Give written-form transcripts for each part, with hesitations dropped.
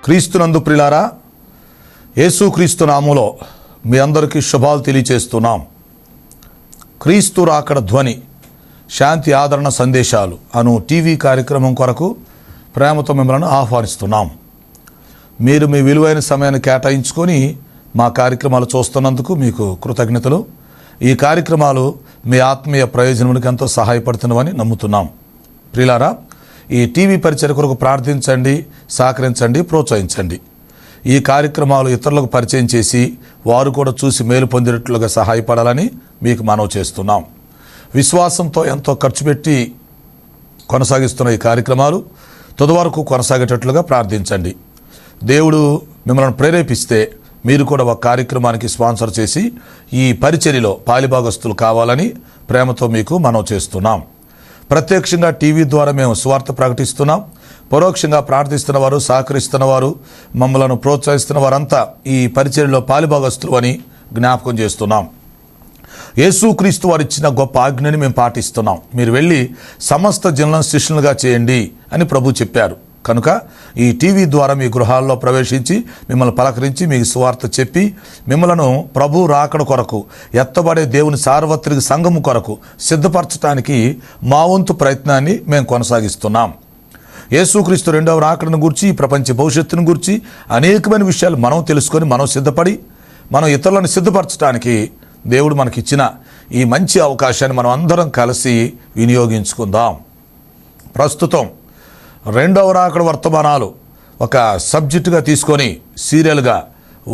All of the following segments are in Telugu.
క్రీస్తునందు ప్రియులారా, యేసుక్రీస్తు నామములో మీ అందరికీ శుభాలు తెలియచేస్తున్నాం. క్రీస్తు రాకడ ధ్వని శాంతి ఆదరణ సందేశాలు అను టీవీ కార్యక్రమం కొరకు ప్రేమతో మిమ్మల్ని ఆహ్వానిస్తున్నాం. మీరు మీ విలువైన సమయాన్ని కేటాయించుకొని మా కార్యక్రమాలు చూస్తున్నందుకు మీకు కృతజ్ఞతలు. ఈ కార్యక్రమాలు మీ ఆత్మీయ ప్రయోజనానికి ఎంతో సహాయపడుతున్నవని నమ్ముతున్నాం. ప్రియులారా, ఈ టీవీ పరిచర్య కొరకు ప్రార్థించండి, సహకరించండి, ప్రోత్సహించండి. ఈ కార్యక్రమాలు ఇతరులకు పరిచయం చేసి వారు కూడా చూసి మేలు పొందేటట్లుగా సహాయపడాలని మీకు మనవి చేస్తున్నాం. విశ్వాసంతో ఎంతో ఖర్చు పెట్టి కొనసాగిస్తున్న ఈ కార్యక్రమాలు తుదవరకు కొనసాగేటట్లుగా ప్రార్థించండి. దేవుడు మిమ్మల్ని ప్రేరేపిస్తే మీరు కూడా ఒక కార్యక్రమానికి స్పాన్సర్ చేసి ఈ పరిచర్యలో పాలిభాగస్తులు కావాలని ప్రేమతో మీకు మనవి చేస్తున్నాం. ప్రత్యక్షంగా టీవీ ద్వారా మేము సువార్త ప్రకటిస్తున్నాం. పరోక్షంగా ప్రార్థిస్తున్న వారు, సహకరిస్తున్న వారు, మమ్మలను ప్రోత్సహిస్తున్న వారంతా ఈ పరిచర్యలో పాలిభాగస్తులు అని జ్ఞాపకం చేస్తున్నాం. యేసుక్రీస్తు వారు ఇచ్చిన గొప్ప ఆజ్ఞని మేము పాటిస్తున్నాం. మీరు వెళ్ళి సమస్త జనులను శిష్యులుగా చేయండి అని ప్రభు చెప్పారు. కనుక ఈ టీవీ ద్వారా మీ గృహాల్లో ప్రవేశించి మిమ్మల్ని పలకరించి మీకు సువార్త చెప్పి మిమ్మలను ప్రభు రాకడ కొరకు ఎత్తబడే దేవుని సార్వత్రిక సంఘము కొరకు సిద్ధపరచడానికి మా వంతు ప్రయత్నాన్ని మేము కొనసాగిస్తున్నాం. యేసుక్రీస్తు రెండవ రాకడను గురించి, ప్రపంచ భవిష్యత్తును గురించి అనేకమైన విషయాలు మనం తెలుసుకొని మనం సిద్ధపడి మనం ఇతరులను సిద్ధపరచడానికి దేవుడు మనకిచ్చిన ఈ మంచి అవకాశాన్ని మనం అందరం కలిసి వినియోగించుకుందాం. ప్రస్తుతం రెండవ రాకడ వర్తమానాలు ఒక సబ్జెక్టుగా తీసుకొని సీరియల్గా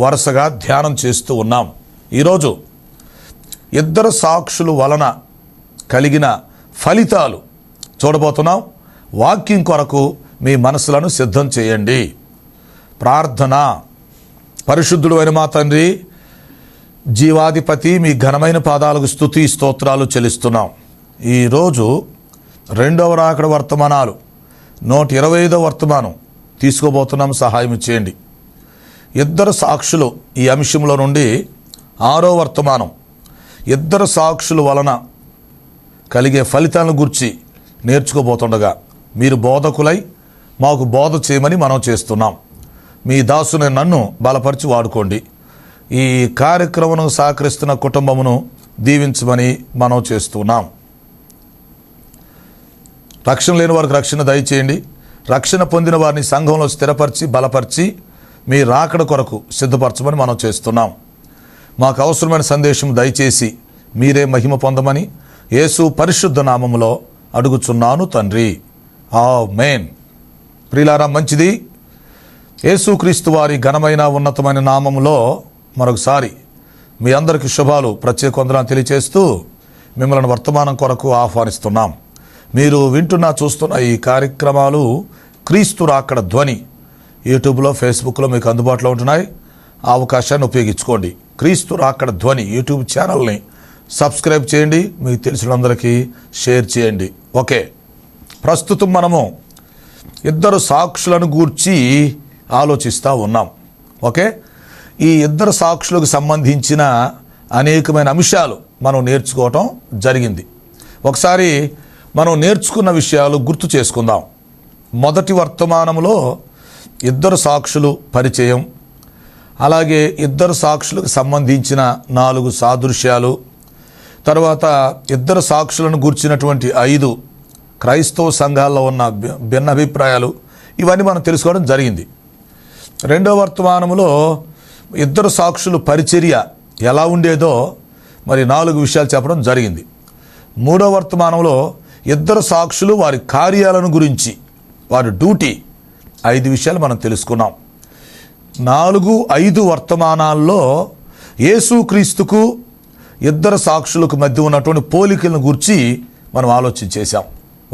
వరుసగా ధ్యానం చేస్తూ ఉన్నాం. ఈరోజు ఇద్దరు సాక్షుల వలన కలిగిన ఫలితాలు చూడబోతున్నాం. వాక్యం కొరకు మీ మనసులను సిద్ధం చేయండి. ప్రార్థన. పరిశుద్ధుడు అయిన మా తండ్రి, జీవాధిపతి, మీ ఘనమైన పాదాలకు స్తుతి స్తోత్రాలు చెల్లిస్తున్నాం. ఈరోజు రెండవ రాకడ వర్తమానాలు 125వ వర్తమానం తీసుకోబోతున్నాం. సహాయం చేయండి. ఇద్దరు సాక్షులు ఈ అంశంలో నుండి 6వ వర్తమానం ఇద్దరు సాక్షుల వలన కలిగే ఫలితాలను గురించి నేర్చుకోబోతుండగా మీరు బోధకులై మాకు బోధ చేయమని మనం చేస్తున్నాం. మీ దాసుని నన్ను బలపరిచి వాడుకోండి. ఈ కార్యక్రమం సహకరిస్తున్న కుటుంబమును దీవించమని మనం చేస్తున్నాం. రక్షణ లేని వారికి రక్షణ దయచేయండి. రక్షణ పొందిన వారిని సంఘంలో స్థిరపరిచి బలపరిచి మీ రాకడ కొరకు సిద్ధపరచమని మనం చేస్తున్నాం. మాకు అవసరమైన సందేశం దయచేసి మీరే మహిమ పొందమని యేసు పరిశుద్ధ నామములో అడుగుచున్నాను తండ్రి, ఆమేన్. ప్రియులారా, మంచిది. యేసుక్రీస్తు వారి ఘనమైన ఉన్నతమైన నామములో మరొకసారి మీ అందరికీ శుభాలు, ప్రత్యేక వందనాలు తెలియచేస్తూ మిమ్మల్ని వర్తమానం కొరకు ఆహ్వానిస్తున్నాం. మీరు వింటున్న చూస్తున్న ఈ కార్యక్రమాలు క్రీస్తు రాకడ ధ్వని యూట్యూబ్లో, ఫేస్బుక్లో మీకు అందుబాటులో ఉంటున్నాయి. ఆ అవకాశాన్ని ఉపయోగించుకోండి. క్రీస్తు రాకడ ధ్వని యూట్యూబ్ ఛానల్ని సబ్స్క్రైబ్ చేయండి. మీకు తెలిసినందరికీ షేర్ చేయండి. ఓకే, ప్రస్తుతం మనము ఇద్దరు సాక్షులను గూర్చి ఆలోచిస్తూ ఉన్నాం. ఓకే, ఈ ఇద్దరు సాక్షులకు సంబంధించిన అనేకమైన అంశాలు మనం నేర్చుకోవటం జరిగింది. ఒకసారి మనం నేర్చుకున్న విషయాలు గుర్తు చేసుకుందాం. మొదటి వర్తమానంలో ఇద్దరు సాక్షులు పరిచయం, అలాగే ఇద్దరు సాక్షులకు సంబంధించిన 4 సాదృశ్యాలు, తర్వాత ఇద్దరు సాక్షులను గూర్చినటువంటి 5 క్రైస్తవ సంఘాల్లో ఉన్న భిన్నాభిప్రాయాలు, ఇవన్నీ మనం తెలుసుకోవడం జరిగింది. రెండవ వర్తమానంలో ఇద్దరు సాక్షులు పరిచర్య ఎలా ఉండేదో మరి 4 విషయాలు చెప్పడం జరిగింది. మూడవ వర్తమానంలో ఇద్దరు సాక్షులు వారి కార్యాలను గురించి, వారి డ్యూటీ 5 విషయాలు మనం తెలుసుకున్నాం. 4, 5 వర్తమానాల్లో యేసుక్రీస్తుకు ఇద్దరు సాక్షులకు మధ్య ఉన్నటువంటి పోలికలను గురించి మనం ఆలోచించేశాం.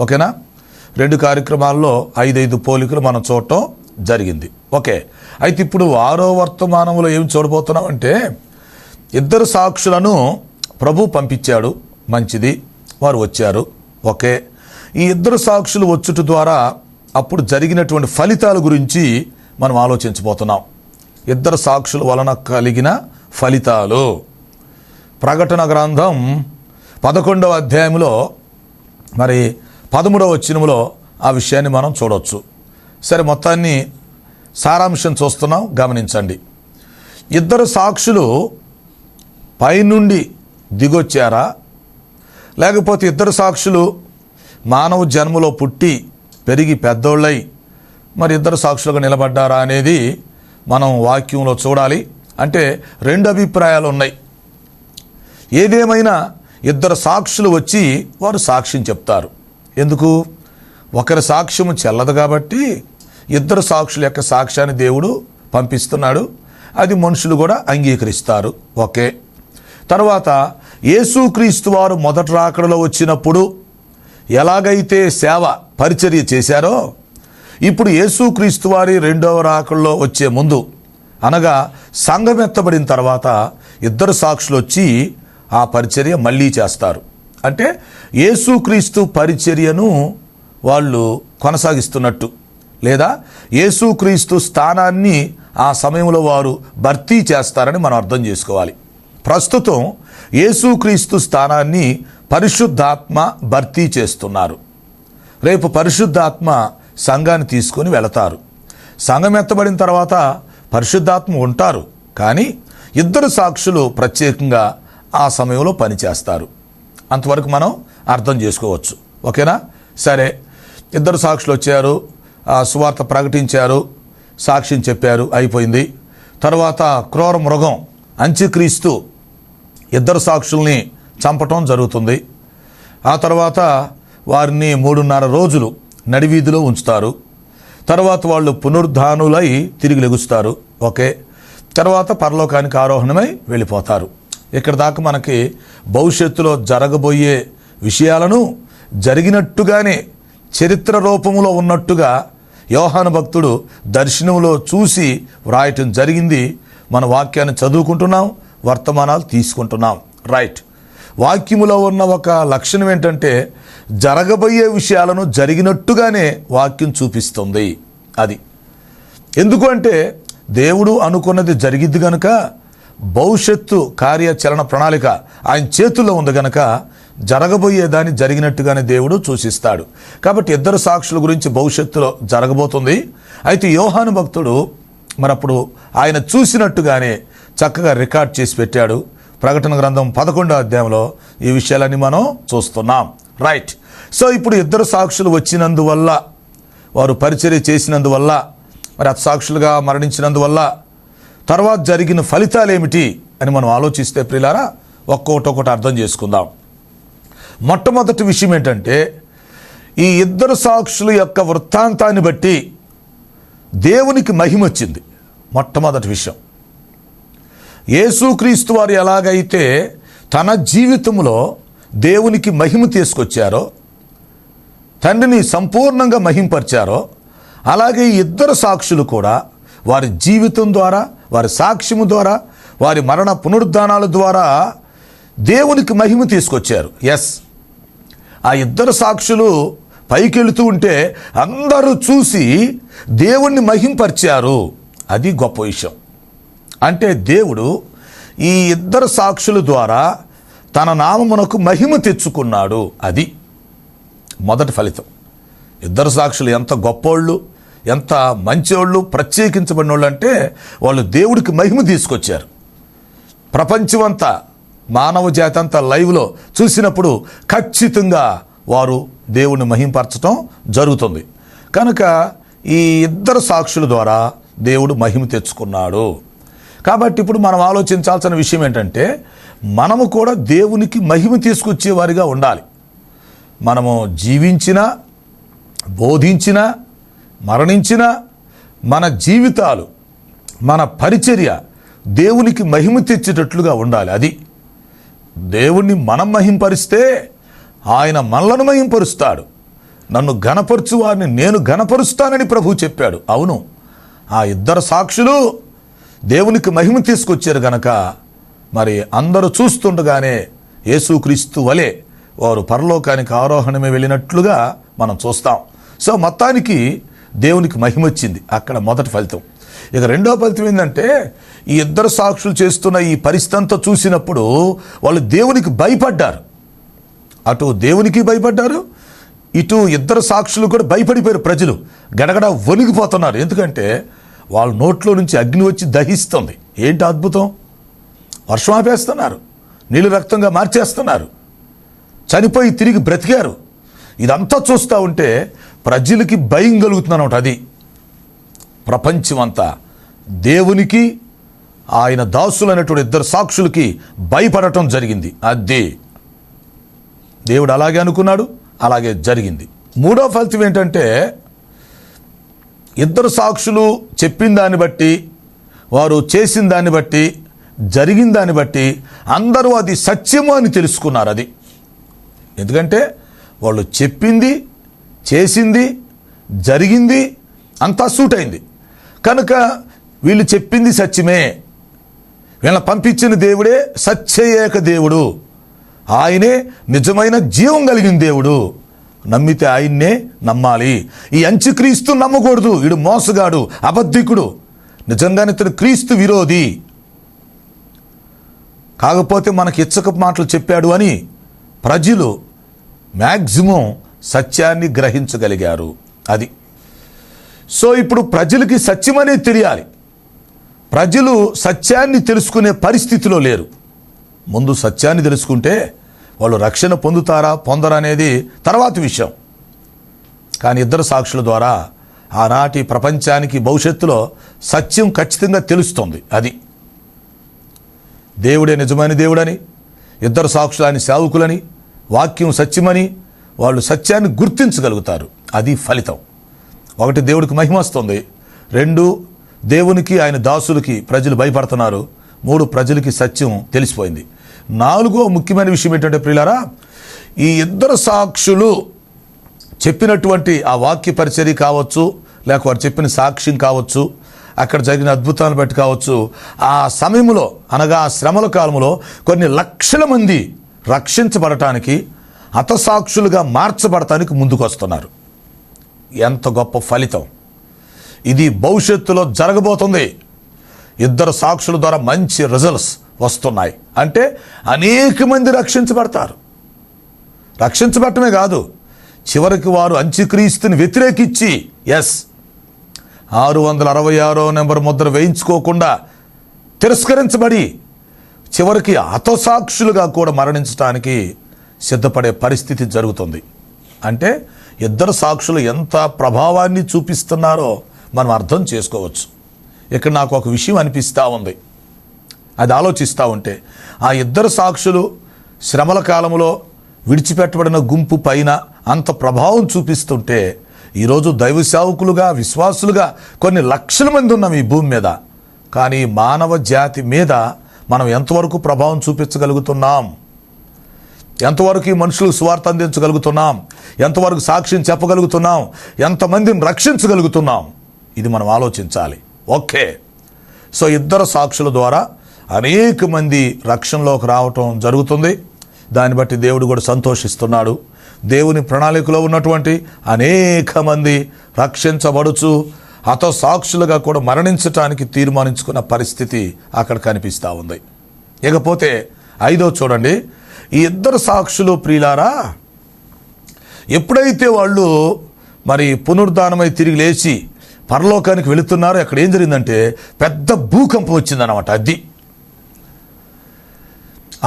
ఓకేనా? 2 కార్యక్రమాల్లో 5 పోలికలు మనం చూడటం జరిగింది. ఓకే, అయితే ఇప్పుడు 6వ వర్తమానంలో ఏం చూడబోతున్నామంటే, ఇద్దరు సాక్షులను ప్రభు పంపించాడు. మంచిది, వారు వచ్చారు. ఓకే, ఈ ఇద్దరు సాక్షులు వచ్చుట ద్వారా అప్పుడు జరిగినటువంటి ఫలితాల గురించి మనం ఆలోచించబోతున్నాం. ఇద్దరు సాక్షుల వలన కలిగిన ఫలితాలు. ప్రకటన గ్రంథం 11వ అధ్యాయంలో మరి 13వ వచనంలో ఆ విషయాన్ని మనం చూడవచ్చు. సరే, మొత్తాన్ని సారాంశం చూస్తున్నాం, గమనించండి. ఇద్దరు సాక్షులు పైనుండి దిగొచ్చారా, లేకపోతే ఇద్దరు సాక్షులు మానవ జన్మలో పుట్టి పెరిగి పెద్దోళ్ళై మరి ఇద్దరు సాక్షులుగా నిలబడ్డారా అనేది మనం వాక్యంలో చూడాలి. అంటే రెండు అభిప్రాయాలు ఉన్నాయి. ఏదేమైనా ఇద్దరు సాక్షులు వచ్చి వారు సాక్ష్యం చెప్తారు. ఎందుకు? ఒకరి సాక్ష్యము చెల్లదు కాబట్టి ఇద్దరు సాక్షుల యొక్క సాక్ష్యాన్ని దేవుడు పంపిస్తున్నాడు. అది మనుషులు కూడా అంగీకరిస్తారు. ఓకే. తర్వాత యేసుక్రీస్తు వారు మొదటి రాకడలో వచ్చినప్పుడు ఎలాగైతే సేవ పరిచర్య చేశారో, ఇప్పుడు యేసుక్రీస్తు వారి రెండవ రాకడలో వచ్చే ముందు అనగా సంఘం ఎత్తబడిన తర్వాత ఇద్దరు సాక్షులు వచ్చి ఆ పరిచర్య మళ్ళీ చేస్తారు. అంటే యేసుక్రీస్తు పరిచర్యను వాళ్ళు కొనసాగిస్తున్నట్టు, లేదా యేసుక్రీస్తు స్థానాన్ని ఆ సమయంలో వారు భర్తీ చేస్తారని మనం అర్థం చేసుకోవాలి. ప్రస్తుతం యేసుక్రీస్తు స్థానాన్ని పరిశుద్ధాత్మ భర్తీ చేస్తున్నారు. రేపు పరిశుద్ధాత్మ సంఘాన్ని తీసుకొని వెళతారు. సంఘం ఎత్తబడిన తర్వాత పరిశుద్ధాత్మ ఉంటారు, కానీ ఇద్దరు సాక్షులు ప్రత్యేకంగా ఆ సమయంలో పనిచేస్తారు. అంతవరకు మనం అర్థం చేసుకోవచ్చు. ఓకేనా? సరే, ఇద్దరు సాక్షులు వచ్చారు, ఆ సువార్త ప్రకటించారు, సాక్ష్యం చెప్పారు, అయిపోయింది. తర్వాత క్రూర మృగం అంత్యక్రీస్తు ఇద్దరు సాక్షుల్ని చంపటం జరుగుతుంది. ఆ తర్వాత వారిని 3.5 రోజులు నడివీధిలో ఉంచుతారు. తర్వాత వాళ్ళు పునరుద్ధానులై తిరిగి లెగుస్తారు. ఓకే. తర్వాత పరలోకానికి ఆరోహణమై వెళ్ళిపోతారు. ఇక్కడ దాకా మనకి భవిష్యత్తులో జరగబోయే విషయాలను జరిగినట్టుగానే చరిత్ర రూపంలో ఉన్నట్టుగా యోహాను భక్తుడు దర్శనంలో చూసి వ్రాయటం జరిగింది. మన వాక్యాన్ని చదువుకుంటున్నాం, వర్తమానాలు తీసుకుంటున్నాం. రైట్. వాక్యములో ఉన్న ఒక లక్షణం ఏంటంటే జరగబోయే విషయాలను జరిగినట్టుగానే వాక్యం చూపిస్తుంది. అది ఎందుకు అంటే దేవుడు అనుకున్నది జరిగిద్ది గనుక, భవిష్యత్తు కార్యాచరణ ప్రణాళిక ఆయన చేతుల్లో ఉంది గనక జరగబోయేదాన్ని జరిగినట్టుగానే దేవుడు సూచిస్తాడు. కాబట్టి ఇద్దరు సాక్షుల గురించి భవిష్యత్తులో జరగబోతుంది. అయితే యోహాను భక్తుడు మరప్పుడు ఆయన చూసినట్టుగానే చక్కగా రికార్డ్ చేసి పెట్టాడు. ప్రకటన గ్రంథం 11వ అధ్యాయంలో ఈ విషయాలన్నీ మనం చూస్తున్నాం. రైట్. సో ఇప్పుడు ఇద్దరు సాక్షులు వచ్చినందువల్ల, వారు పరిచర్య చేసినందువల్ల, మరి హతసాక్షులుగా మరణించినందువల్ల తర్వాత జరిగిన ఫలితాలు ఏమిటి అని మనం ఆలోచిస్తే ప్రియులారా, ఒక్కొక్కటి అర్థం చేసుకుందాం. మొట్టమొదటి విషయం ఏంటంటే, ఈ ఇద్దరు సాక్షుల యొక్క వృత్తాంతాన్ని బట్టి దేవునికి మహిమ వచ్చింది. మొట్టమొదటి విషయం, యేసుక్రీస్తు వారు ఎలాగైతే తన జీవితంలో దేవునికి మహిమ తీసుకొచ్చారో, తండ్రిని సంపూర్ణంగా మహింపరిచారో, అలాగే ఈ ఇద్దరు సాక్షులు కూడా వారి జీవితం ద్వారా, వారి సాక్ష్యము ద్వారా, వారి మరణ పునరుద్ధానాల ద్వారా దేవునికి మహిమ తీసుకొచ్చారు. ఎస్, ఆ ఇద్దరు సాక్షులు పైకి వెళుతూ ఉంటే అందరూ చూసి దేవుణ్ణి మహింపరిచారు. అది గొప్ప విషయం. అంటే దేవుడు ఈ ఇద్దరు సాక్షుల ద్వారా తన నామమునకు మహిమ తెచ్చుకున్నాడు. అది మొదటి ఫలితం. ఇద్దరు సాక్షులు ఎంత గొప్పోళ్ళు, ఎంత మంచోళ్ళు, ప్రత్యేకించబడిన వాళ్ళు అంటే వాళ్ళు దేవుడికి మహిమ తీసుకొచ్చారు. ప్రపంచమంతా, మానవ జాతి అంతా లైవ్లో చూసినప్పుడు ఖచ్చితంగా వారు దేవుని మహింపరచడం జరుగుతుంది. కనుక ఈ ఇద్దరు సాక్షుల ద్వారా దేవుడు మహిమ తెచ్చుకున్నాడు. కాబట్టి ఇప్పుడు మనం ఆలోచించాల్సిన విషయం ఏంటంటే, మనము కూడా దేవునికి మహిమ తీసుకొచ్చేవారిగా ఉండాలి. మనము జీవించినా, బోధించినా, మరణించినా మన జీవితాలు, మన పరిచర్య దేవునికి మహిమ తెచ్చేటట్లుగా ఉండాలి. అది దేవుణ్ణి మనం మహింపరిస్తే ఆయన మనలను మహింపరుస్తాడు. నన్ను ఘనపరచు వారిని నేను ఘనపరుస్తానని ప్రభువు చెప్పాడు. అవును, ఆ ఇద్దరు సాక్షులు దేవునికి మహిమ తీసుకొచ్చారు గనక మరి అందరూ చూస్తుండగానే యేసుక్రీస్తు వలె వారు పరలోకానికి ఆరోహణమే వెళ్ళినట్లుగా మనం చూస్తాం. సో మొత్తానికి దేవునికి మహిమ వచ్చింది. అక్కడ మొదటి ఫలితం. ఇక రెండో ఫలితం ఏంటంటే, ఈ ఇద్దరు సాక్షులు చేస్తున్న ఈ పరిస్థితి అంతా చూసినప్పుడు వాళ్ళు దేవునికి భయపడ్డారు. అటు దేవునికి భయపడ్డారు, ఇటు ఇద్దరు సాక్షులు కూడా భయపడిపోయారు. ప్రజలు గడగడ వణిగిపోతున్నారు. ఎందుకంటే వాళ్ళ నోట్లో నుంచి అగ్ని వచ్చి దహిస్తుంది. ఏంటి అద్భుతం! వర్షం ఆపేస్తున్నారు, నీళ్ళు రక్తంగా మార్చేస్తున్నారు, చనిపోయి తిరిగి బ్రతికారు. ఇదంతా చూస్తూ ఉంటే ప్రజలకి భయం కలుగుతుందన్నమాట. అది ప్రపంచమంతా దేవునికి ఆయన దాసులైనటువంటి ఇద్దరు సాక్షులకి భయపడటం జరిగింది. అదే దేవుడు అలాగే అనుకున్నాడు, అలాగే జరిగింది. మూడో ఫలితం ఏంటంటే, ఇద్దరు సాక్షులు చెప్పిన దాన్ని బట్టి, వారు చేసిన దాన్ని బట్టి, జరిగిన దాన్ని బట్టి అందరూ అది సత్యము అని తెలుసుకున్నారు. అది ఎందుకంటే వాళ్ళు చెప్పింది, చేసింది, జరిగింది అంతా సూట్ అయింది కనుక వీళ్ళు చెప్పింది సత్యమే. వీళ్ళని పంపించిన దేవుడే సత్యయేక దేవుడు, ఆయనే నిజమైన జీవం కలిగిన దేవుడు. నమ్మితే ఆయన్నే నమ్మాలి. ఈ అంత్యక్రీస్తు నమ్మకూడదు. వీడు మోసగాడు, అబద్ధికుడు, నిజంగానే ఇతడు క్రీస్తు విరోధి. కాకపోతే మనకి ఇచ్చకపు మాటలు చెప్పాడు అని ప్రజలు మ్యాక్సిమం సత్యాన్ని గ్రహించగలిగారు. అది సో ఇప్పుడు ప్రజలకి సత్యం అనేది తెలియాలి. ప్రజలు సత్యాన్ని తెలుసుకునే పరిస్థితిలో లేరు. ముందు సత్యాన్ని తెలుసుకుంటే వాళ్ళు రక్షణ పొందుతారా పొందరా అనేది తర్వాత విషయం. కానీ ఇద్దరు సాక్షుల ద్వారా ఆనాటి ప్రపంచానికి భవిష్యత్తులో సత్యం ఖచ్చితంగా తెలుస్తుంది. అది దేవుడే నిజమైన దేవుడని, ఇద్దరు సాక్షులు ఆయన సేవకులని, వాక్యం సత్యమని వాళ్ళు సత్యాన్ని గుర్తించగలుగుతారు. అది ఫలితం. ఒకటి, దేవుడికి మహిమ వస్తుంది. రెండు, దేవునికి ఆయన దాసులకి ప్రజలు భయపడుతున్నారు. మూడు, ప్రజలకి సత్యం తెలిసిపోయింది. నాలుగో ముఖ్యమైన విషయం ఏంటంటే ప్రియులారా, ఈ ఇద్దరు సాక్షులు చెప్పినటువంటి ఆ వాక్య పరిచర్య కావచ్చు, లేక వారు చెప్పిన సాక్ష్యం కావచ్చు, అక్కడ జరిగిన అద్భుతాలను బట్టి కావచ్చు, ఆ సమయంలో అనగా ఆ శ్రమల కాలంలో కొన్ని లక్షల మంది రక్షించబడటానికి, హతసాక్షులుగా మార్చబడటానికి ముందుకు వస్తున్నారు. ఎంత గొప్ప ఫలితం! ఇది భవిష్యత్తులో జరగబోతుంది. ఇద్దరు సాక్షుల ద్వారా మంచి రిజల్ట్స్ వస్తున్నాయి. అంటే అనేక మంది రక్షించబడతారు. రక్షించబడటమే కాదు, చివరికి వారు అంత్యక్రీస్తుని వ్యతిరేకించి 666వ నెంబర్ ముద్ర వేయించుకోకుండా తిరస్కరించబడి చివరికి హతసాక్షులుగా కూడా మరణించడానికి సిద్ధపడే పరిస్థితి జరుగుతుంది. అంటే ఇద్దరు సాక్షులు ఎంత ప్రభావాన్ని చూపిస్తున్నారో మనం అర్థం చేసుకోవచ్చు. ఇక్కడ నాకు ఒక విషయం అనిపిస్తూ ఉంది. అది ఆలోచిస్తూ ఉంటే, ఆ ఇద్దరు సాక్షులు శ్రమల కాలంలో విడిచిపెట్టబడిన గుంపు పైన అంత ప్రభావం చూపిస్తుంటే, ఈరోజు దైవ సేవకులుగా, విశ్వాసులుగా కొన్ని లక్షల మంది ఉన్నాం ఈ భూమి మీద. కానీ మానవ జాతి మీద మనం ఎంతవరకు ప్రభావం చూపించగలుగుతున్నాం? ఎంతవరకు ఈ మనుషులకు సువార్త అందించగలుగుతున్నాం? ఎంతవరకు సాక్ష్యం చెప్పగలుగుతున్నాం? ఎంతమందిని రక్షించగలుగుతున్నాం? ఇది మనం ఆలోచించాలి. ఓకే, సో ఇద్దరు సాక్షుల ద్వారా అనేక మంది రక్షణలోకి రావటం జరుగుతుంది. దాన్ని బట్టి దేవుడు కూడా సంతోషిస్తున్నాడు. దేవుని ప్రణాళికలో ఉన్నటువంటి అనేక మంది రక్షించబడుచు హతసాక్షులుగా కూడా మరణించటానికి తీర్మానించుకున్న పరిస్థితి అక్కడ కనిపిస్తూ ఉంది. ఇకపోతే 5వ చూడండి, ఈ ఇద్దరు సాక్షులు ప్రియులారా, ఎప్పుడైతే వాళ్ళు మరి పునరుద్ధానమై తిరిగి లేచి పరలోకానికి వెళుతున్నారో, అక్కడ ఏం జరిగిందంటే పెద్ద భూకంపం వచ్చిందన్నమాట. అది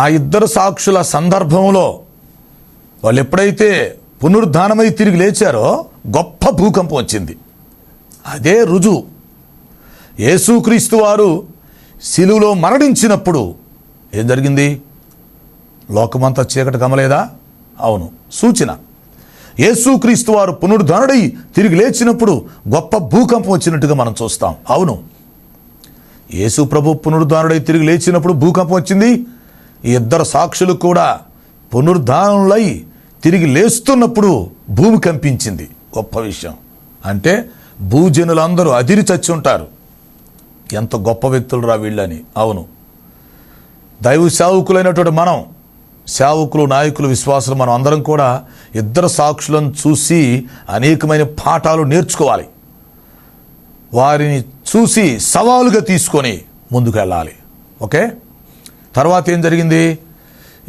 ఆ ఇద్దరు సాక్షుల సందర్భంలో వాళ్ళు ఎప్పుడైతే పునరుద్ధానమై తిరిగి లేచారో గొప్ప భూకంపం వచ్చింది. అదే రుజువు. యేసుక్రీస్తు వారు శిలువలో మరణించినప్పుడు ఏం జరిగింది? లోకమంతా చీకటి కమలేదా? అవును, సూచన. యేసుక్రీస్తు వారు పునరుద్ధానుడై తిరిగి లేచినప్పుడు గొప్ప భూకంపం వచ్చినట్టుగా మనం చూస్తాం. అవును, యేసు ప్రభు పునరుద్ధానుడై తిరిగి లేచినప్పుడు భూకంపం వచ్చింది. ఈ ఇద్దరు సాక్షులు కూడా పునరుద్ధానులై తిరిగి లేస్తున్నప్పుడు భూమి కంపించింది. గొప్ప విషయం. అంటే భూజనులందరూ అదిరి చచ్చి ఉంటారు. ఎంత గొప్ప వ్యక్తులు రా వీళ్ళని. అవును, దైవ సేవకులైనటువంటి మనం, సేవకులు, నాయకులు, విశ్వాసులు, మనం అందరం కూడా ఇద్దరు సాక్షులను చూసి అనేకమైన పాఠాలు నేర్చుకోవాలి. వారిని చూసి సవాలుగా తీసుకొని ముందుకు వెళ్ళాలి. ఓకే, తర్వాత ఏం జరిగింది?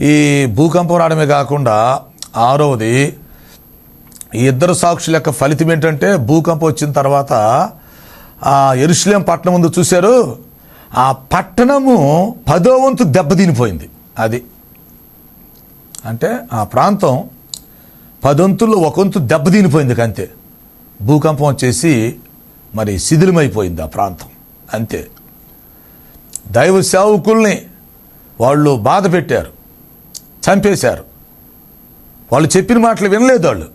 ఈ భూకంపం రావడమే కాకుండా 6వది, ఈ ఇద్దరు సాక్షుల యొక్క ఫలితం ఏంటంటే, భూకంపం వచ్చిన తర్వాత ఆ యెరూషలేం పట్టణం ముందు చూశారు, ఆ పట్టణము 10వ వంతు దెబ్బతినిపోయింది. అది అంటే ఆ ప్రాంతం 10 వంతుల్లో 1 వంతు దెబ్బతినిపోయింది. అంతే, భూకంపం వచ్చేసి మరి శిథిలమైపోయింది ఆ ప్రాంతం. అంతే, దైవ సేవకుల్ని వాళ్ళు బాధ పెట్టారు, చంపేశారు, వాళ్ళు చెప్పిన మాటలు వినలేదు వాళ్ళు.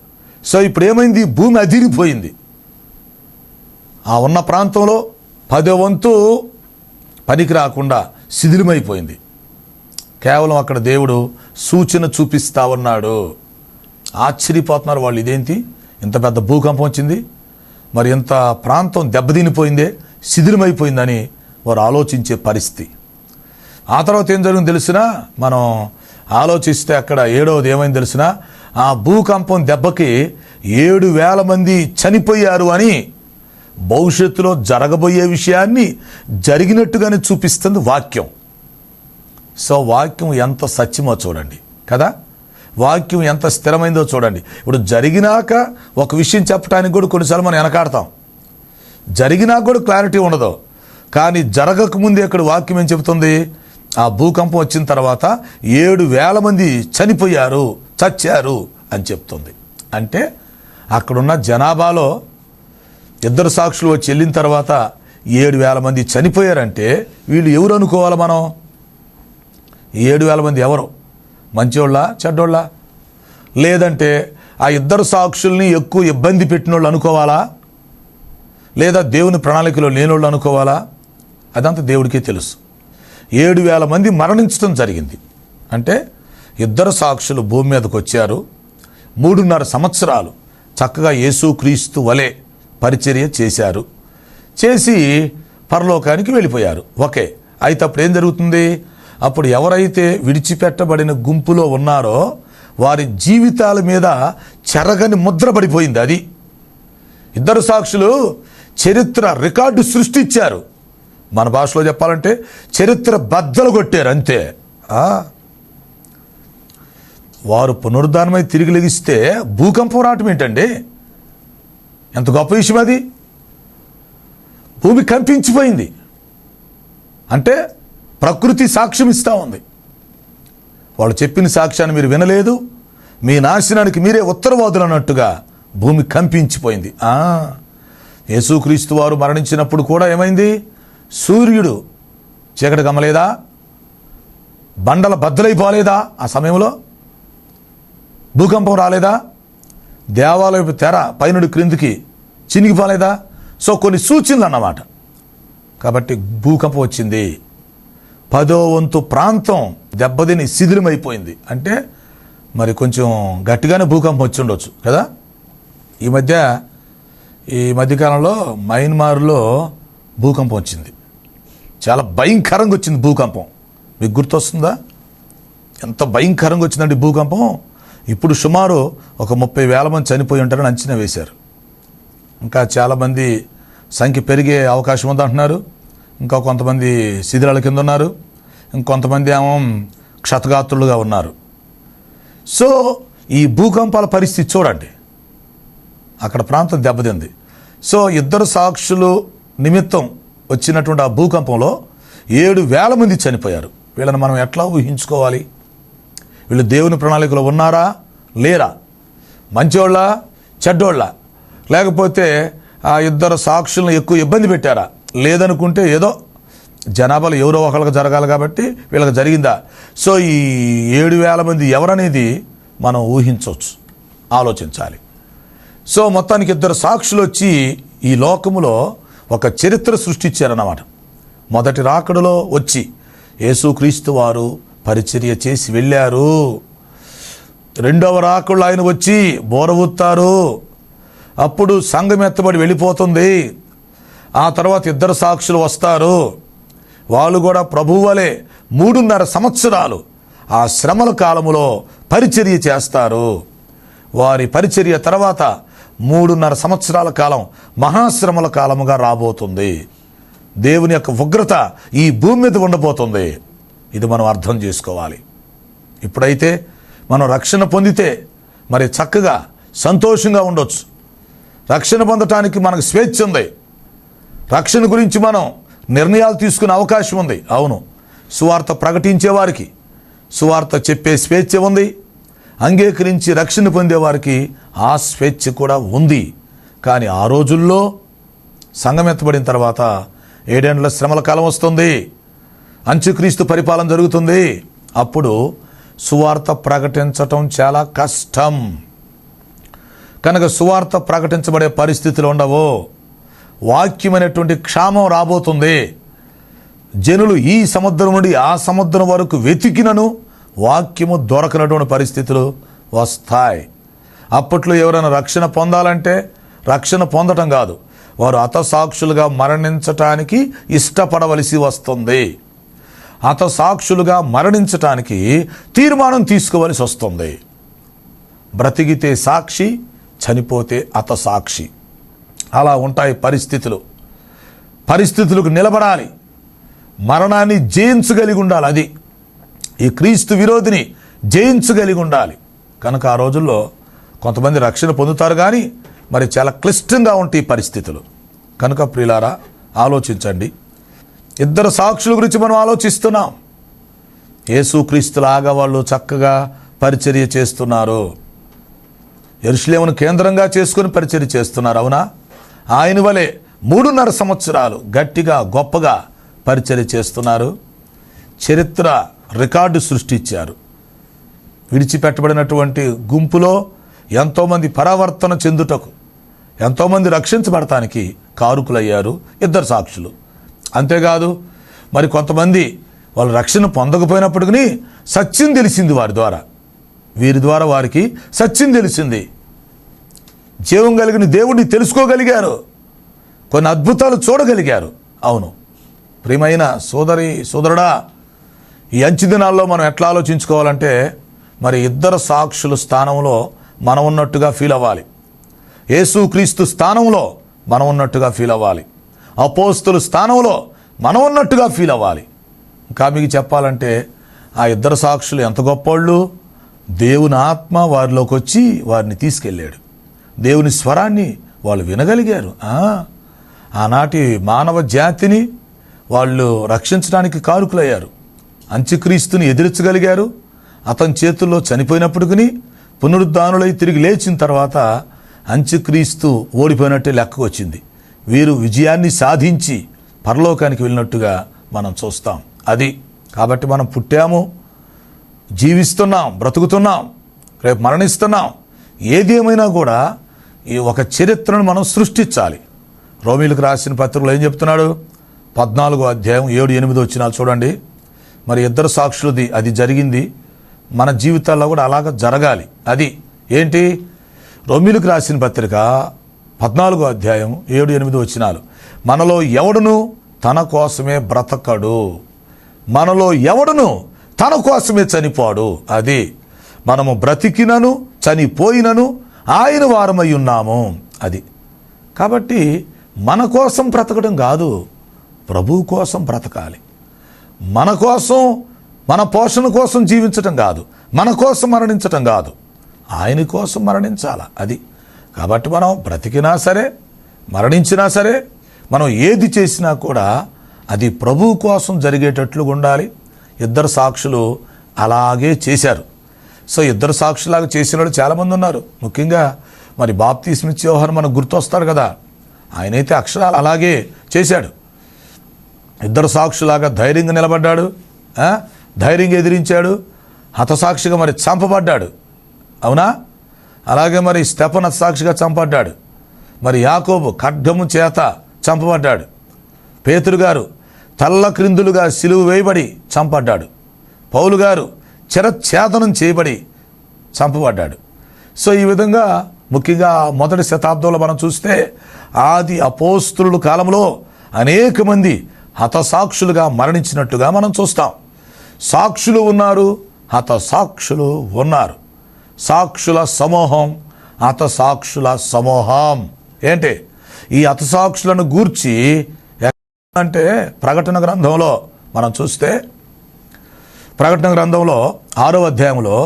సో ఇప్పుడు ఏమైంది, భూమి అదిరిపోయింది. ఆ ఉన్న ప్రాంతంలో 10వ వంతు పనికి రాకుండా శిథిలమైపోయింది. కేవలం అక్కడ దేవుడు సూచన చూపిస్తా ఉన్నాడు. ఆశ్చర్యపోతున్నారు వాళ్ళు, ఇదేంటి ఇంత పెద్ద భూకంపం వచ్చింది, మరి ఇంత ప్రాంతం దెబ్బతినిపోయిందే, శిథిలమైపోయిందని వారు ఆలోచించే పరిస్థితి. ఆ తర్వాత ఏం జరిగింది తెలిసినా, మనం ఆలోచిస్తే అక్కడ 7వది ఏమైంది తెలిసినా, ఆ భూకంపం దెబ్బకి 7,000 మంది చనిపోయారు అని భవిష్యత్తులో జరగబోయే విషయాన్ని జరిగినట్టుగానే చూపిస్తుంది వాక్యం. సో వాక్యం ఎంత సత్యమో చూడండి కదా, వాక్యం ఎంత స్థిరమైందో చూడండి. ఇప్పుడు జరిగినాక ఒక విషయం చెప్పడానికి కూడా కొన్నిసార్లు మనం వెనకాడతాం, జరిగినాక కూడా క్లారిటీ ఉండదు. కానీ జరగకముందే అక్కడ వాక్యం ఏం చెబుతుంది, ఆ భూకంపం వచ్చిన తర్వాత 7,000 మంది చనిపోయారు, చచ్చారు అని చెప్తుంది. అంటే అక్కడున్న జనాభాలో 2 సాక్షులు వచ్చి వెళ్ళిన తర్వాత 7,000 మంది చనిపోయారంటే వీళ్ళు ఎవరు అనుకోవాలి మనం? 7,000 మంది ఎవరు? మంచోళ్ళ, చెడ్డోళ్ళ? లేదంటే ఆ 2 సాక్షుల్ని ఎక్కువ ఇబ్బంది పెట్టిన వాళ్ళు అనుకోవాలా, లేదా దేవుని ప్రణాళికలో లేనోళ్ళు అనుకోవాలా? అదంతా దేవుడికే తెలుసు. 7,000 మంది మరణించడం జరిగింది. అంటే 2 సాక్షులు భూమి మీదకి వచ్చారు, 3.5 సంవత్సరాలు చక్కగా యేసుక్రీస్తు వలె పరిచర్య చేశారు, చేసి పరలోకానికి వెళ్ళిపోయారు. ఓకే, అయితే అప్పుడు ఏం జరుగుతుంది? అప్పుడు ఎవరైతే విడిచిపెట్టబడిన గుంపులో ఉన్నారో వారి జీవితాల మీద చెరగని ముద్ర పడిపోయింది. అది 2 సాక్షులు చరిత్ర రికార్డు సృష్టించారు. మన భాషలో చెప్పాలంటే చరిత్ర బద్దలు కొట్టారు అంతే. వారు పునరుద్ధానమై తిరిగి లెగిస్తే భూకంపం రావటం ఏంటండి, ఎంత గొప్ప విషయం అది. భూమి కంపించిపోయింది అంటే ప్రకృతి సాక్ష్యం ఇస్తూ ఉంది. వాళ్ళు చెప్పిన సాక్ష్యాన్ని మీరు వినలేదు, మీ నాశనానికి మీరే ఉత్తరవాదులు అన్నట్టుగా భూమి కంపించిపోయింది. యేసుక్రీస్తు వారు మరణించినప్పుడు కూడా ఏమైంది? సూర్యుడు చీకటి గమ్మలేదా, బండల బద్దలైపోలేదా? ఆ సమయంలో భూకంపం రాలేదా? దేవాలయపు తెర పైనుడి క్రిందికి చినిగిపోలేదా? సో కొన్ని సూచనలు అన్నమాట. కాబట్టి భూకంపం వచ్చింది, 10వ వంతు ప్రాంతం దెబ్బతిని శిథిలమైపోయింది. అంటే మరి కొంచెం గట్టిగానే భూకంపం వచ్చి ఉండొచ్చు కదా. ఈ మధ్యకాలంలో మయన్మార్లో భూకంపం వచ్చింది, చాలా భయంకరంగా వచ్చింది భూకంపం. మీకు గుర్తొస్తుందా ఎంత భయంకరంగా వచ్చిందండి భూకంపం? ఇప్పుడు సుమారు ఒక 30,000 మంది చనిపోయి ఉంటారని అంచనా వేశారు. ఇంకా చాలామంది సంఖ్య పెరిగే అవకాశం ఉందంటున్నారు. ఇంకా కొంతమంది శిథిలాల కింద ఉన్నారు, ఇంకొంతమంది ఏమో క్షతగాత్రులుగా ఉన్నారు. సో ఈ భూకంపాల పరిస్థితి చూడండి, అక్కడ ప్రాంతం దెబ్బతింది. సో 2 సాక్షులు నిమిత్తం వచ్చినటువంటి ఆ భూకంపంలో 7,000 మంది చనిపోయారు. వీళ్ళని మనం ఎట్లా ఊహించుకోవాలి? వీళ్ళు దేవుని ప్రణాళికలో ఉన్నారా లేరా? మంచోళ్ళ చెడ్డోళ్ళ? లేకపోతే ఆ 2 సాక్షులను ఎక్కువ ఇబ్బంది పెట్టారా? లేదనుకుంటే ఏదో జనాభాలో ఎవరో ఒకళ్ళకి జరగాలి కాబట్టి వీళ్ళకి జరిగిందా? సో ఈ 7,000 మంది ఎవరనేది మనం ఊహించవచ్చు, ఆలోచించాలి. సో మొత్తానికి 2 సాక్షులు వచ్చి ఈ లోకములో ఒక చరిత్ర సృష్టించారన్నమాట. మొదటి రాకడలో వచ్చి యేసుక్రీస్తు వారు పరిచర్య చేసి వెళ్ళారు. 2వ రాకడలో ఆయన వచ్చి బోర ఊత్తారు, అప్పుడు సంఘం ఎత్తబడి వెళ్ళిపోతుంది. ఆ తర్వాత 2 సాక్షులు వస్తారు, వాళ్ళు కూడా ప్రభువు వలె 3.5 సంవత్సరాలు ఆ శ్రమల కాలములో పరిచర్య చేస్తారు. వారి పరిచర్య తర్వాత 3.5 సంవత్సరాల కాలం మహాశ్రమల కాలముగా రాబోతుంది. దేవుని యొక్క ఉగ్రత ఈ భూమి మీద ఉండబోతుంది. ఇది మనం అర్థం చేసుకోవాలి. ఇప్పుడైతే మనం రక్షణ పొందితే మరి చక్కగా సంతోషంగా ఉండొచ్చు. రక్షణ పొందటానికి మనకు స్వేచ్ఛ ఉంది. రక్షణ గురించి మనం నిర్ణయాలు తీసుకునే అవకాశం ఉంది. అవును, సువార్త ప్రకటించే వారికి సువార్త చెప్పే స్వేచ్ఛ ఉంది, అంగీకరించి రక్షణ పొందేవారికి ఆ స్వేచ్ఛ కూడా ఉంది. కానీ ఆ రోజుల్లో సంఘం ఎత్తబడిన తర్వాత 7 ఏండ్ల శ్రమల కాలం వస్తుంది, అంత్యక్రీస్తు పరిపాలన జరుగుతుంది. అప్పుడు సువార్త ప్రకటించటం చాలా కష్టం. కనుక సువార్త ప్రకటించబడే పరిస్థితులు ఉండవు. వాక్యమైనటువంటి క్షామం రాబోతుంది. జనులు ఈ సముద్రం నుండి ఆ సముద్రం వరకు వెతికినను వాక్యము దొరకనటువంటి పరిస్థితులు వస్తాయి. అప్పట్లో ఎవరైనా రక్షణ పొందాలంటే రక్షణ పొందటం కాదు, వారు హతసాక్షులుగా మరణించటానికి ఇష్టపడవలసి వస్తుంది. హతసాక్షులుగా మరణించటానికి తీర్మానం తీసుకోవలసి వస్తుంది. బ్రతికితే సాక్షి, చనిపోతే హతసాక్షి. అలా ఉంటాయి పరిస్థితులు. పరిస్థితులకు నిలబడాలి, మరణాన్ని జయించగలిగి ఉండాలి. అది ఈ క్రీస్తు విరోధిని జయించగలిగి ఉండాలి. కనుక ఆ రోజుల్లో కొంతమంది రక్షణ పొందుతారు, కానీ మరి చాలా క్లిష్టంగా ఉంటాయి పరిస్థితులు. కనుక ప్రియులారా, ఆలోచించండి. 2 సాక్షుల గురించి మనం ఆలోచిస్తున్నాం. యేసుక్రీస్తులాగా వాళ్ళు చక్కగా పరిచర్య చేస్తున్నారు. యెరూషలేమును కేంద్రంగా చేసుకుని పరిచర్య చేస్తున్నారు. అవునా? ఆయన వలె 3.5 సంవత్సరాలు గట్టిగా గొప్పగా పరిచర్య చేస్తున్నారు. చరిత్ర రికార్డు సృష్టించారు. విడిచిపెట్టబడినటువంటి గుంపులో ఎంతోమంది పరావర్తన చెందుటకు, ఎంతోమంది రక్షించబడటానికి కారుకులయ్యారు 2 సాక్షులు. అంతేకాదు, మరి కొంతమంది వాళ్ళు రక్షణ పొందకపోయినప్పటికీ సత్యం తెలిసింది వారి ద్వారా. వీరి ద్వారా వారికి సత్యం తెలిసింది. జీవం కలిగిన దేవుడిని తెలుసుకోగలిగారు, కొన్ని అద్భుతాలు చూడగలిగారు. అవును ప్రియమైన సోదరుడా, ఈ అంచె దినాల్లో మనం ఎట్లా ఆలోచించుకోవాలంటే, మరి 2 సాక్షుల స్థానంలో మనం ఉన్నట్టుగా ఫీల్ అవ్వాలి. యేసుక్రీస్తు స్థానంలో మనం ఉన్నట్టుగా ఫీల్ అవ్వాలి. అపోస్తుల స్థానంలో మనం ఉన్నట్టుగా ఫీల్ అవ్వాలి. ఇంకా మీకు చెప్పాలంటే ఆ 2 సాక్షులు ఎంత గొప్పోళ్ళు. దేవుని ఆత్మ వారిలోకి వచ్చి వారిని తీసుకెళ్ళాడు. దేవుని స్వరాన్ని వాళ్ళు వినగలిగారు. ఆనాటి మానవ జాతిని వాళ్ళు రక్షించడానికి కారుకులయ్యారు. అంత్యక్రీస్తుని ఎదిరించగలిగారు. అతని చేతుల్లో చనిపోయినప్పటికీ పునరుద్ధానులై తిరిగి లేచిన తర్వాత అంత్యక్రీస్తు ఓడిపోయినట్టే లెక్కకు వచ్చింది. వీరు విజయాన్ని సాధించి పరలోకానికి వెళ్ళినట్టుగా మనం చూస్తాం. అది కాబట్టి మనం పుట్టాము, జీవిస్తున్నాం, బ్రతుకుతున్నాం, రేపు మరణిస్తున్నాం. ఏది ఏమైనా కూడా ఈ ఒక చరిత్రను మనం సృష్టించాలి. రోమీలకు రాసిన పత్రికలో ఏం చెప్తున్నాడు? 14వ అధ్యాయం 7-8 వచనాలు చూడండి. మరి 2 సాక్షులది అది జరిగింది, మన జీవితాల్లో కూడా అలాగ జరగాలి. అది ఏంటి? రోమీలకు రాసిన పత్రిక 14వ అధ్యాయం 7-8 వచనాలు. మనలో ఎవడును తన కోసమే బ్రతకడు, మనలో ఎవడును తన కోసమే చనిపోడు. అది మనము బ్రతికినను చనిపోయినను ఆయన వారమై ఉన్నాము. అది కాబట్టి మన కోసం బ్రతకడం కాదు, ప్రభువు కోసం బ్రతకాలి. మన కోసం, మన పోషణ కోసం జీవించటం కాదు, మన కోసం మరణించటం కాదు, ఆయన కోసం మరణించాల. అది కాబట్టి మనం బ్రతికినా సరే, మరణించినా సరే, మనం ఏది చేసినా కూడా అది ప్రభువు కోసం జరిగేటట్లు ఉండాలి. 2 సాక్షులు అలాగే చేశారు. సో 2 సాక్షులాగా చేసిన వాళ్ళు చాలామంది ఉన్నారు. ముఖ్యంగా మరి బాప్తిస్మిచ్చే యోహాను మనకు గుర్తొస్తాడు కదా, ఆయనైతే అక్షరాలు అలాగే చేశాడు. 2 సాక్షులాగా ధైర్యంగా నిలబడ్డాడు, ధైర్యంగా ఎదిరించాడు, హతసాక్షిగా మరి చంపబడ్డాడు. అవునా? అలాగే మరి స్టెఫను హతసాక్షిగా చంపబడ్డాడు. మరి యాకోబు ఖడ్గము చేత చంపబడ్డాడు. పేతురు గారు తల్ల క్రిందులుగా సిలువ వేయబడి చంపబడ్డాడు. పౌలు గారు చిరఛేదనం చేయబడి చంపబడ్డాడు. సో ఈ విధంగా ముఖ్యంగా మొదటి శతాబ్దంలో మనం చూస్తే ఆది అపోస్తుల కాలంలో అనేక మంది హతసాక్షులుగా మరణించినట్టుగా మనం చూస్తాం. సాక్షులు ఉన్నారు, హతసాక్షులు ఉన్నారు. సాక్షుల సమూహం, హతసాక్షుల సమూహం. ఏంటి ఈ హతసాక్షులను గూర్చి అంటే ప్రకటన గ్రంథంలో మనం చూస్తే, ప్రకటన గ్రంథంలో 6వ అధ్యాయంలో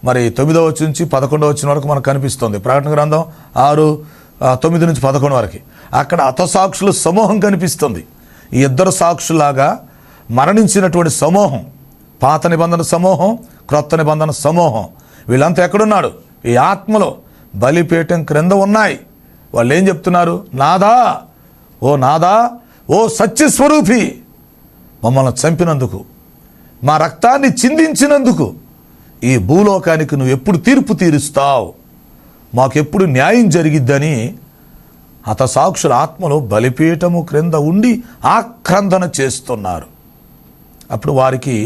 మరి 9వ వచనం నుంచి 11వ వచనం వరకు మనకు కనిపిస్తుంది. ప్రకటన గ్రంథం 6, 9-11 వరకు. అక్కడ హతసాక్షుల సమూహం కనిపిస్తుంది. ఈ ఇద్దరు సాక్షులాగా మరణించినటువంటి సమూహం, పాత నిబంధన సమూహం, క్రొత్త నిబంధన సమూహం, వీళ్ళంతా ఎక్కడున్నాడు? ఈ ఆత్మలో బలిపీఠం క్రింద ఉన్నాయి. వాళ్ళు ఏం చెప్తున్నారు? నాదా, ఓ సత్యస్వరూపి, మమ్మల్ని చంపినందుకు, మా రక్తాన్ని చిందించినందుకు ఈ భూలోకానికి నువ్వు ఎప్పుడు తీర్పు తీరుస్తావు, మాకెప్పుడు న్యాయం జరిగిద్దని హతసాక్షుల ఆత్మలో బలిపీఠము క్రింద ఉండి ఆక్రందన చేస్తున్నారు. అప్పుడు వారికి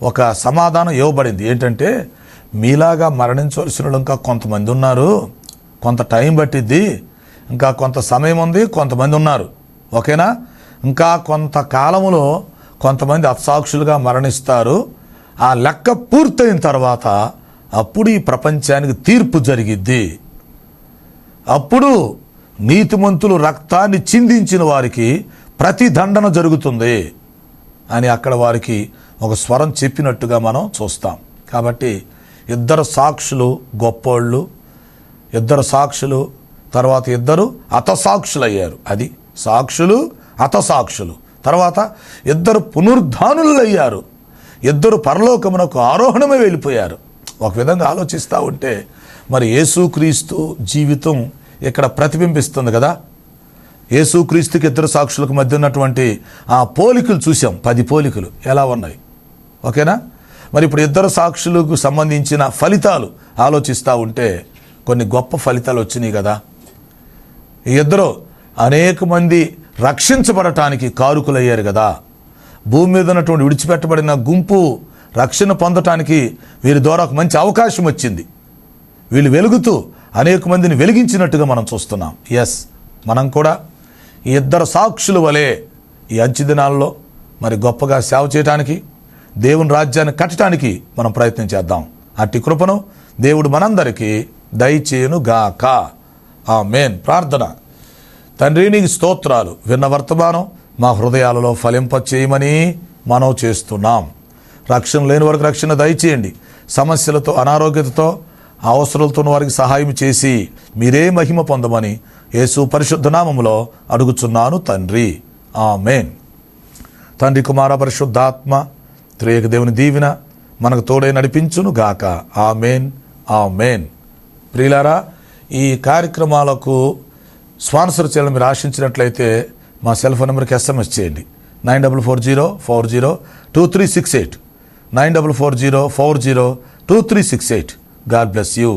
ఒక సమాధానం ఇవ్వబడింది. ఏంటంటే, మీలాగా మరణించవలసిన వాళ్ళు ఇంకా కొంతమంది ఉన్నారు, కొంత టైం పట్టిద్ది, ఇంకా కొంత సమయం ఉంది, కొంతమంది ఉన్నారు, ఓకేనా? ఇంకా కొంతకాలములో కొంతమంది హతసాక్షులుగా మరణిస్తారు. ఆ లెక్క పూర్తయిన తర్వాత అప్పుడు ఈ ప్రపంచానికి తీర్పు జరిగిద్ది. అప్పుడు నీతిమంతులు రక్తాన్ని చిందించిన వారికి ప్రతిదండన జరుగుతుంది అని అక్కడ వారికి ఒక స్వరం చెప్పినట్టుగా మనం చూస్తాం. కాబట్టి ఇద్దరు సాక్షులు గొప్పోళ్ళు, ఇద్దరు సాక్షులు, తర్వాత ఇద్దరు హతసాక్షులు అయ్యారు. అది సాక్షులు, హతసాక్షులు. తర్వాత ఇద్దరు పునరుద్ధానులు అయ్యారు. ఇద్దరు పరలోకమునకు ఆరోహణమే వెళ్ళిపోయారు. ఒక విధంగా ఆలోచిస్తూ ఉంటే మరి యేసుక్రీస్తు జీవితం ఇక్కడ ప్రతిబింబిస్తుంది కదా. యేసుక్రీస్తుకి ఇద్దరు సాక్షులకు మధ్య ఉన్నటువంటి ఆ పోలికలు చూసాం. 10 పోలికలు ఎలా ఉన్నాయి, ఓకేనా? మరి ఇప్పుడు ఇద్దరు సాక్షులకు సంబంధించిన ఫలితాలు ఆలోచిస్తూ ఉంటే కొన్ని గొప్ప ఫలితాలు వచ్చినాయి కదా. ఈ ఇద్దరు అనేక మంది రక్షించబడటానికి కారుకులయ్యారు కదా. భూమి మీద ఉన్నటువంటి విడిచిపెట్టబడిన గుంపు రక్షణ పొందటానికి వీరి ద్వారా ఒక మంచి అవకాశం వచ్చింది. వీళ్ళు వెలుగుతూ అనేక మందిని వెలిగించినట్టుగా మనం చూస్తున్నాం. ఎస్, మనం కూడా ఈ ఇద్దరు సాక్షుల వలె ఈ అంచె దినాల్లో మరి గొప్పగా సేవ చేయడానికి, దేవుని రాజ్యాన్ని కట్టడానికి మనం ప్రయత్నం చేద్దాం. అట్టి కృపను దేవుడు మనందరికీ దయచేయును గాక. ఆమేన్. ప్రార్థన. తండ్రి, నీకు స్తోత్రాలు. విన్న వర్తమానం మా హృదయాలలో ఫలింపచేయమని మనం చేస్తున్నాం. రక్షణ లేని వారికి రక్షణ దయచేయండి. సమస్యలతో, అనారోగ్యతతో, అవసరాలతో వారికి సహాయం చేసి మీరే మహిమ పొందమని యేసు పరిశుద్ధ నామములో అడుగుచున్నాను తండ్రి. ఆమేన్. తండ్రి, కుమార, పరిశుద్ధాత్మ త్రియేక దేవుని దీవెన మనకు తోడై నడిపించును గాక. ఆమేన్, ఆమేన్. ప్రియులారా, ఈ కార్యక్రమాలకు స్పాన్సర్ చేయాలని మీరు ఆశించినట్లయితే మా సెల్ ఫోన్ నెంబర్కి SMS చేయండి. 9440402368 9440402368. God bless you.